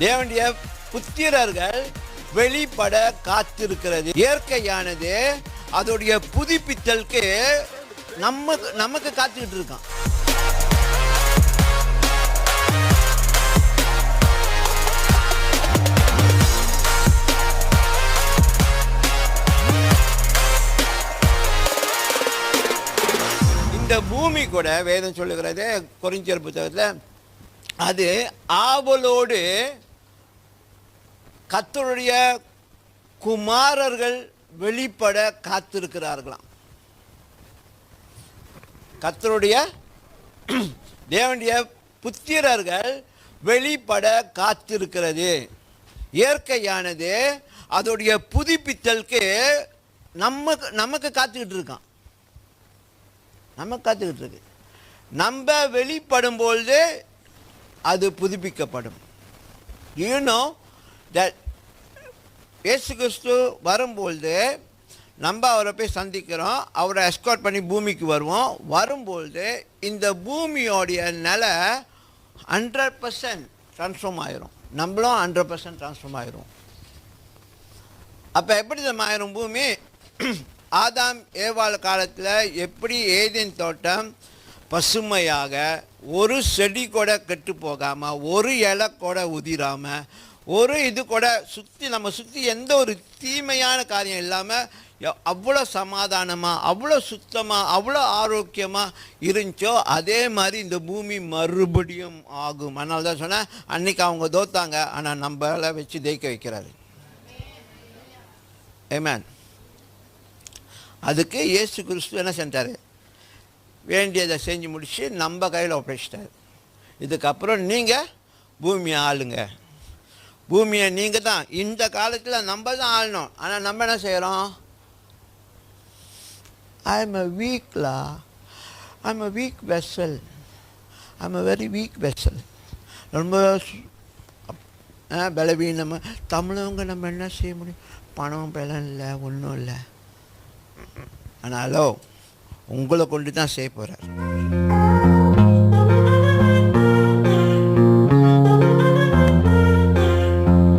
தேவனுடைய புத்திரர்கள் வெளிப்பட காத்திருக்கிறது. இயற்கையானது அதோடைய புதுப்பித்தலுக்கு நமக்கு காத்துக்கிட்டு இருக்கான். இந்த பூமி கூட வேதம் சொல்லுகிறது கொரிந்தியர் புத்தகத்தில், அது ஆவலோடு கர்த்தருடைய குமாரர்கள் வெளிப்பட காத்திருக்கிறார்களாம். கர்த்தருடைய தேவனுடைய புத்திரர்கள் வெளிப்பட காத்திருக்கிறது. இயற்கையானது அதோடைய புதுப்பித்தலுக்கு நமக்கு காத்துக்கிட்டு இருக்கான். நமக்கு காத்துக்கிட்டு இருக்கு. நம்ம வெளிப்படும் பொழுது அது புதுப்பிக்கப்படும். You know that இயேசு கிறிஸ்து வரும்பொழுது நம்ம அவரை போய் சந்திக்கிறோம், அவரை எஸ்கார்ட் பண்ணி பூமிக்கு வருவோம். வரும்பொழுது இந்த பூமியோடைய நிலை 100% ட்ரான்ஸ்ஃபார்ம் ஆயிரும். நம்மளும் 100% ட்ரான்ஸ்ஃபார்ம் ஆயிரும். அப்போ எப்படி ஆயிரும் பூமி? ஆதாம் ஏவாள் காலத்தில் எப்படி ஏதேன் தோட்டம் பசுமையாக, ஒரு செடி கூட கெட்டு போகாமல், ஒரு இலை கூட உதிராமல், ஒரு இது கூட நம்ம சுற்றி எந்த ஒரு தீமையான காரியம் இல்லாமல் அவ்வளோ சமாதானமாக, அவ்வளோ சுத்தமாக, அவ்வளோ ஆரோக்கியமாக இருந்துச்சோ, அதே மாதிரி இந்த பூமி மறுபடியும் ஆகும். அதனால தான் சொன்னேன், அன்றைக்கி அவங்க தோத்தாங்க, ஆனால் நம்மளை வச்சு ஜெயிக்க வைக்கிறாரு. ஆமென். அதுக்கு இயேசு கிறிஸ்து என்ன செஞ்சார்? வேண்டியதை செஞ்சு முடித்து நம்ம கையில் ஒப்படைச்சிட்டார். இதுக்கப்புறம் நீங்கள் பூமியை ஆளுங்க. பூமியை நீங்கள் தான், இந்த காலத்தில் நம்ம தான் ஆளணும். ஆனால் நம்ம என்ன செய்கிறோம்? I am a weak la. I'm a weak vessel. I'm a very weak vessel. ரொம்ப பலவீனமாக தமிழவங்க நம்ம என்ன செய்ய முடியும்? பணம் பலம் இல்லை, ஒன்றும் இல்லை. ஆனாலும் உங்களை கொண்டு தான் செய்ய போகிறார்.